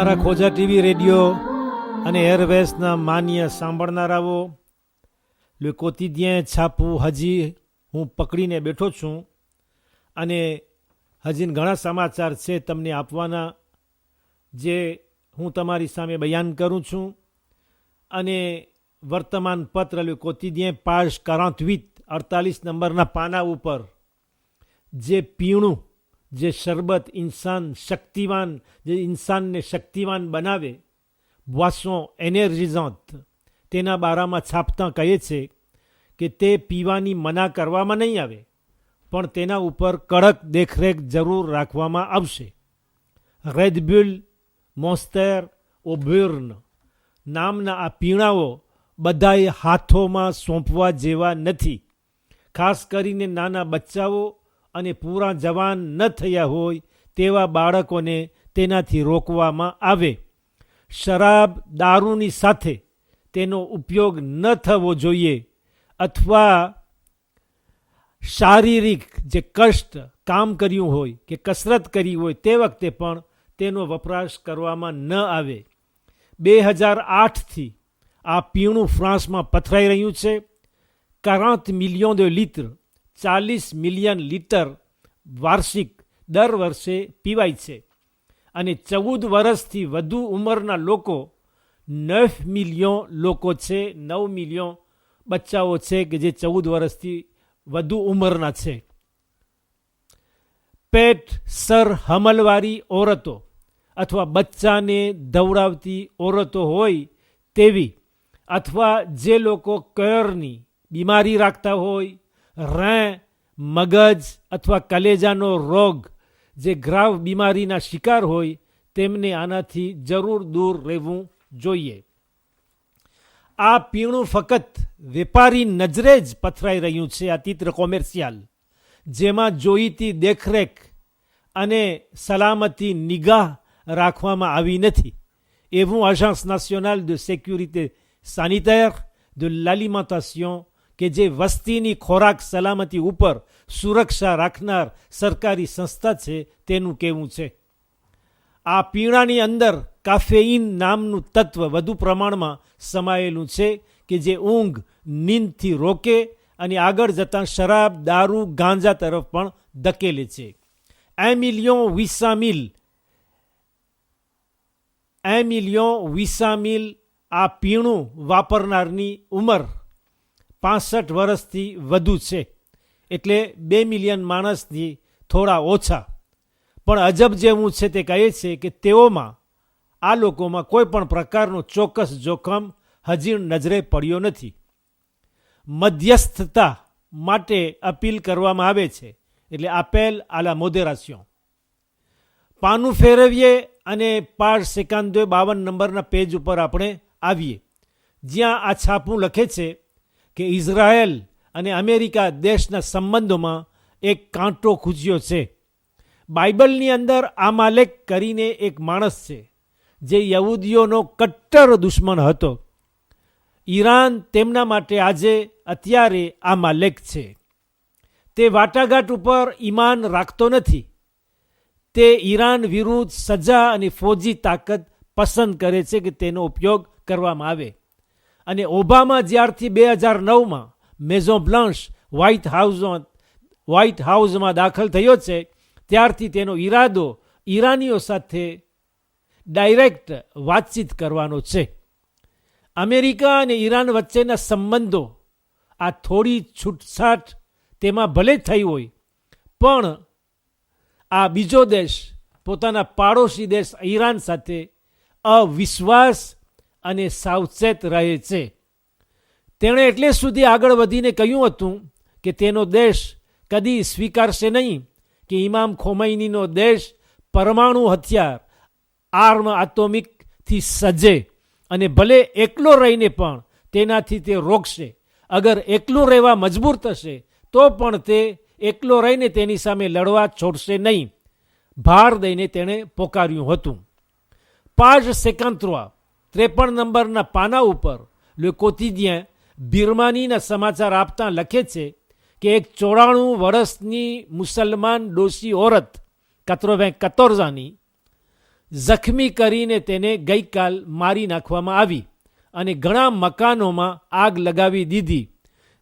અમારા ખોજા TV radio અને એરવેસના માન્ય સાંભળનારાઓ, લે કોતિદિયન છાપું હજી હું પકડીને બેઠો છું અને હજી ઘણા સમાચાર છે તમને આપવાના, જે હું તમારી સામે બયાન કરું છું. અને વર્તમાન પત્ર લે કોતિદિયન page 48 નંબરના પાના ઉપર જે પીણું, જે શરબત જે ઇન્સાનને શક્તિવાન બનાવે, બોisson énergisante, તેના બારામાં છાપતા કહે છે કે તે પીવાની મના કરવામાં નહીં આવે, પણ તેના ઉપર કડક દેખરેખ જરૂર રાખવામાં આવશે. રેડ બુલ, મોન્સ્ટર, ઓબર્ન નામના આ પીણાઓ બધાએ હાથોમાં સોંપવા જેવા નથી. ખાસ કરીને નાના બચ્ચાઓ અને પૂરા જવાન ન થયા હોય તેવા બાળકોને તેનાથી રોકવામાં આવે. શરાબ, દારૂની સાથે તેનો ઉપયોગ ન થવો જોઈએ, અથવા શારીરિક જે કષ્ટ, કામ કર્યું હોય કે કસરત કરી હોય તે વખતે પણ તેનો વપરાશ કરવામાં ન આવે. 2008થી આ પીણું ફ્રાન્સમાં પથરાઈ રહ્યું છે. 40 million de litre, 40 million litre વાર્ષિક દર વર્ષે પીવાય છે. અને 14 વર્ષથી વધુ ઉંમરના લોકો 9 મિલિયન લોકો છે, 9 મિલિયન બચ્ચાઓ છે કે જે 14 વર્ષથી વધુ ઉંમરના છે. પેટ સર હમલવાળી ઓરતો અથવા બચ્ચાને દવડાવતી ઓરતો હોય તેવી, અથવા જે લોકો કયરની બીમારી રાખતા હોય, રેં, મગજ અથવા કલેજાનો રોગ, જે ગ્રાવ બીમારીના શિકાર હોય, તેમને આનાથી જરૂર દૂર રહેવું જોઈએ. આ પીણું ફક્ત વેપારી નજરે જ પથરાઈ રહ્યું છે, આ તિત્ર કોમર્શિયલ, જેમાં જોઈતી દેખરેખ અને સલામતી નિગાહ રાખવામાં આવી નથી, એવું Agence nationale de sécurité sanitaire de l'alimentation, કે જે વસ્તીની ખોરાક સલામતી ઉપર સુરક્ષા રાખનાર સરકારી સંસ્થા છે, તેનું કહેવું છે. આ પીણાની અંદર કાફેઇન નામનું તત્વ વધુ પ્રમાણમાં સમાયેલું છે કે જે ઊંઘ, નીંદથી રોકે અને આગળ જતાં શરાબ, દારૂ, ગાંજા તરફ પણ ધકેલે છે. 1,800,000 આ પીણું વાપરનારની ઉંમર 65 વર્ષથી વધુ છે, એટલે 2 મિલિયન માણસથી થોડા ઓછા. પણ અજબ જેવું છે તે કહે છે કે તેઓમાં, આ લોકોમાં કોઈ પણ પ્રકારનો ચોક્કસ જોખમ હજી નજરે પડ્યો નથી. મધ્યસ્થતા માટે અપીલ કરવામાં આવે છે, એટલે આપેલ આ લા મોડેરાશન. પાનું ફેરવીએ અને page 52 નંબરના પેજ ઉપર આપણે આવીએ, જ્યાં આ છાપું લખે છે કે ઇઝરાયલ અને અમેરિકા દેશના સંબંધોમાં એક કાંટો ખૂચ્યો છે. બાઇબલની અંદર આમાલેક કરીને એક માણસ છે, જે યહૂદીઓનો કટ્ટર દુશ્મન હતો. ઈરાન તેમના માટે અત્યારે આમાલેક છે. તે વાટાઘાટ ઉપર ઈમાન રાખતો નથી. તે ઈરાન વિરુદ્ધ સજા અને ફૌજી તાકાત પસંદ કરે છે કે તેનો ઉપયોગ કરવામાં આવે. અને ઓબામા જ્યારથી 2009માં મેઝોન બ્લાન્ચ વ્હાઇટ હાઉસમાં દાખલ થયો છે, ત્યારથી તેનો ઈરાદો ઈરાનીઓ સાથે ડાયરેક્ટ વાતચીત કરવાનો છે. અમેરિકા અને ઈરાન વચ્ચેના સંબંધો, આ થોડી છૂટછાટ તેમાં ભલે થઈ હોય, પણ આ બીજો દેશ પોતાના પાડોશી દેશ ઈરાન સાથે અવિશ્વાસ અને સાવચેત રહે છે. તેણે એટલે સુધી આગળ વધીને કહ્યું હતું કે તેનો દેશ કદી સ્વીકારશે નહીં કે ઇમામ ખોમૈનીનો દેશ પરમાણુ હથિયાર, એટોમિકથી સજ્જે, અને ભલે એકલો રહીને પણ તેનાથી તે રોકશે. અગર એકલું રહેવા મજબૂર થશે તો પણ તે એકલો રહીને તેની સામે લડવા છોડશે નહીં, ભાર દઈને તેણે પોકાર્યું હતું. page 53 નંબરના પાના ઉપર લે કોતિદિયન બિરમાનીના સમાચાર આપતા લખે છે કે એક 94 વર્ષની મુસલમાન ડોશી ઓરત 94 આની, જખમી કરીને તેને ગઈકાલ મારી નાખવામાં આવી અને ઘણા મકાનોમાં આગ લગાવી દીધી.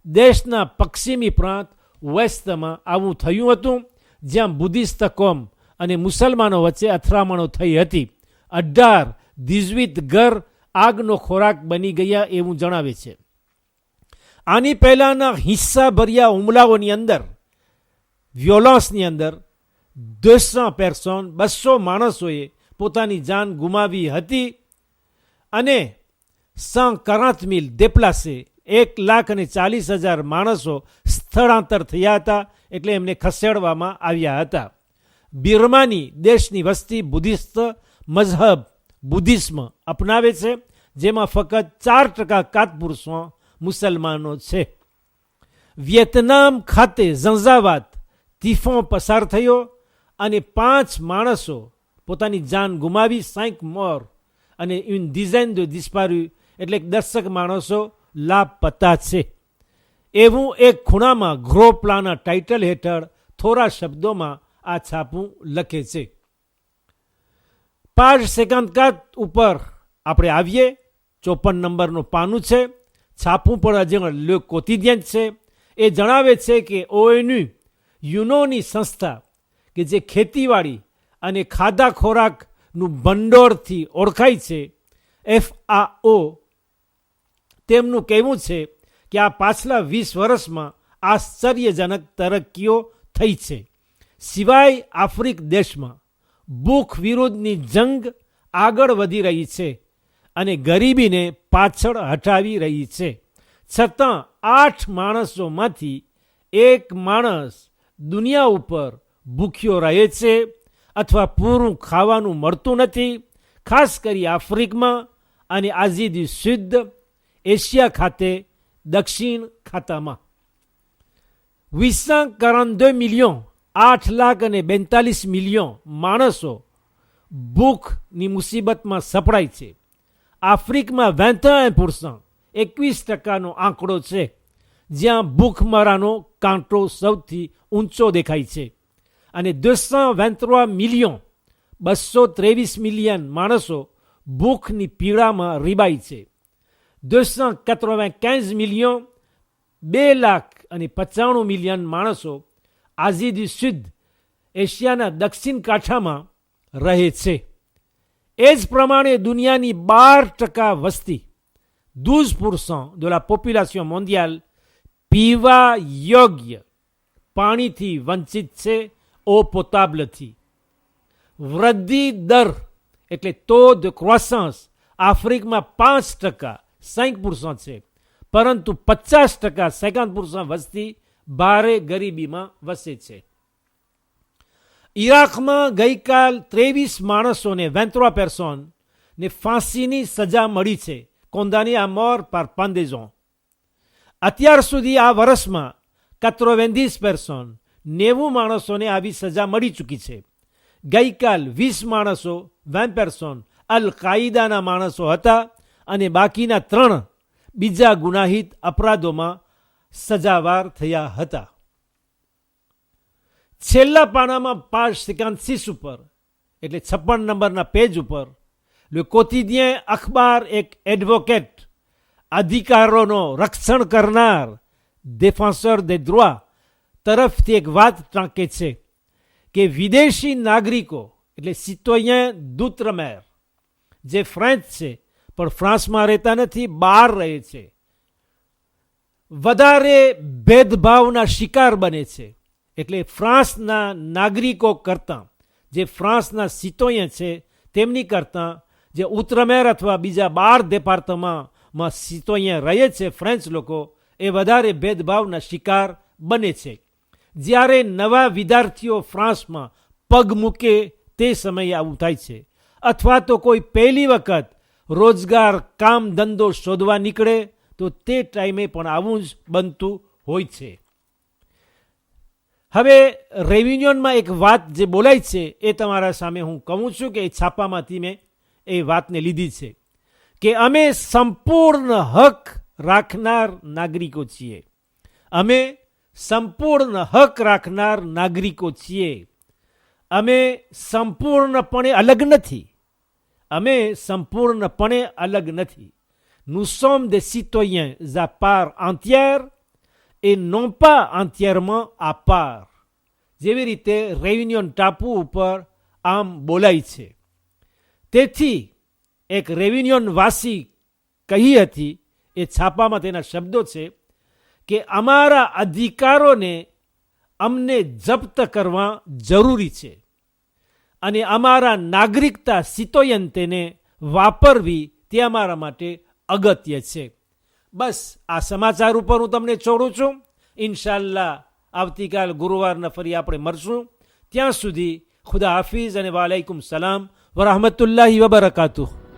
દેશના પશ્ચિમી પ્રાંત વેસ્ટમાં આવું થયું હતું, જ્યાં બુદ્ધિસ્ટ કોમ અને મુસલમાનો વચ્ચે અથડામણો થઈ હતી. 18 ઘર આગનો ખોરાક બની ગયા એવું જણાવે છે. આની પહેલાના હિંસાભર્યા હુમલાઓની અંદર, વિયોલન્સની અંદર 200 માણસોએ પોતાની જાન ગુમાવી હતી અને 140,000 déplacés 1,40,000 માણસો સ્થળાંતર થયા હતા, એટલે એમને ખસેડવામાં આવ્યા હતા. બિર્માની દેશની વસ્તી બુદ્ધિસ્ટ મઝહબ બુદ્ધિસ્મ અપનાવે છે, જેમાં ફક્ત 4% કાતપુરુષો મુસલમાનો છે. વિયેતનામ ખાતે ઝંઝાવાત તીફોન પસાર થયો અને 5 માણસો પોતાની જાન ગુમાવી, 5 મોર અને une dizaine de disparus એટલે 10 માણસો લાપતા છે. એવું એક ખૂણામાં ગ્રો પ્લાના ટાઇટલ હેઠળ થોડા શબ્દોમાં આ છાપું લખે છે. page 54 ઉપર આપણે આવીએ. 54 નંબરનું પાનું છે. છાપું પણ હજી લે કોતિદિયન છે. એ જણાવે છે કે ONU યુનોની સંસ્થા કે જે ખેતીવાડી અને ખાધા ખોરાકનું ભંડોળથી ઓળખાય છે, FAO, તેમનું કહેવું છે કે આ પાછલા 20 વર્ષમાં આશ્ચર્યજનક તરક્કીઓ થઈ છે. સિવાય આફ્રિક દેશમાં ભૂખ વિરુદ્ધની જંગ આગળ વધી રહી છે અને ગરીબીને પાછળ હટાવી રહી છે, છતાં 8 માણસોમાંથી 1 માણસ દુનિયા ઉપર ભૂખ્યો રહે છે અથવા પૂરું ખાવાનું મળતું નથી, ખાસ કરી આફ્રિકામાં અને આઝાદી શુદ્ધ એશિયા ખાતે દક્ષિણ ખાતામાં. 842 મિલિયન 8,42,000,000 માણસો ભૂખની મુસીબતમાં સપડાય છે. આફ્રિકામાં 21% 21% આંકડો છે, જ્યાં ભૂખમરાનો કાંટો સૌથી ઊંચો દેખાય છે અને 223 મિલિયન 223,000,000 માણસો ભૂખની પીડામાં રીબાય છે. 295 મિલિયન 2,95,000,000 માણસો આઝાદી શુદ્ધ એશિયાના દક્ષિણ કાંઠામાં રહે છે. એ જ પ્રમાણે દુનિયાની 12% વસ્તી 12% de la population mondiale પીવા યોગ્ય પાણીથી વંચિત છે, eau પોતાબલથી. વૃદ્ધિ દર એટલે taux de croissance આફ્રિકામાં 5% 5% છે, પરંતુ 50% 50% વસ્તી ભારે ગરીબીમાં વસે છે. ઇરાકમાં ગઈકાલ 23 માણસોને 23 personnes ફાંસીની સજા મળી છે, condamné à mort par pendaison. અત્યાર સુધી આ વર્ષમાં 90 personnes 90 માણસોને આવી સજા મળી ચૂકી છે. ગઈકાલ 20 માણસો 20 personnes અલ કાયદાના માણસો હતા અને બાકીના 3 બીજા ગુનાહિત અપરાધોમાં સજાવાર થયા હતા. છેલ્લા પાનામાં page 56 ઉપર એટલે 56 નંબરના પેજ ઉપર Le quotidien અખબાર એક એડવોકેટ, અધિકારોનો રક્ષણ કરનાર, défenseur des droits તરફથી એક વાત ટાંકે છે કે વિદેશી નાગરિકો એટલે citoyen d'outre-mer જે ફ્રેન્ચ છે પણ ફ્રાન્સમાં રહેતા નથી, બહાર રહે છે, વધારે ભેદભાવના શિકાર બને છે. એટલે ફ્રાન્સના નાગરિકો કરતાં જે ફ્રાન્સના સિટોયન છે તેમની કરતાં જે ઉત્તરમેર અથવા બીજા 12 દેપાર્તમેન્ટમાં સિટોયન રહે છે ફ્રેન્ચ લોકો, એ વધારે ભેદભાવના શિકાર બને છે. જ્યારે નવા વિદ્યાર્થીઓ ફ્રાન્સમાં પગ મૂકે તે સમયે આવું થાય છે, અથવા તો કોઈ પહેલી વખત રોજગાર કામ ધંધો શોધવા નીકળે તો તે ટાઈમે પણ આવું જ બનતું હોય છે. હવે રેવિન્યુનમાં એક વાત જે બોલાય છે એ તમારા સામે હું કહું છું કે એ છાપામાંથી મેં એ વાતને લીધી છે કે અમે સંપૂર્ણ હક રાખનાર નાગરિકો છીએ. અમે સંપૂર્ણ હક રાખનાર નાગરિકો છીએ. અમે સંપૂર્ણપણે અલગ નથી. અમે સંપૂર્ણપણે અલગ નથી. Nous sommes des citoyens à part entière et non pas entièrement à part. જેવી રીતે રેયુનિયન ટાપુ ઉપર આમ બોલાય છે. તેથી એક રેયુનિયન વાસી કહી હતી, એ છાપામાં તેના શબ્દો છે કે અમારા અધિકારોને અમને જપ્ત કરવા જરૂરી છે અને અમારા નાગરિકતા સિતોયન તેને વાપરવી તે અમારા માટે અગત્ય છે. બસ આ સમાચાર ઉપર હું તમને છોડું છું. ઇન્શાલ્લાહ આવતીકાલ ગુરુવારના ફરી આપણે મળશું. ત્યાં સુધી ખુદા હાફિઝ અને વાલેકુમ સલામ વરહમતુલ્લાહિ વબરકાતુહ.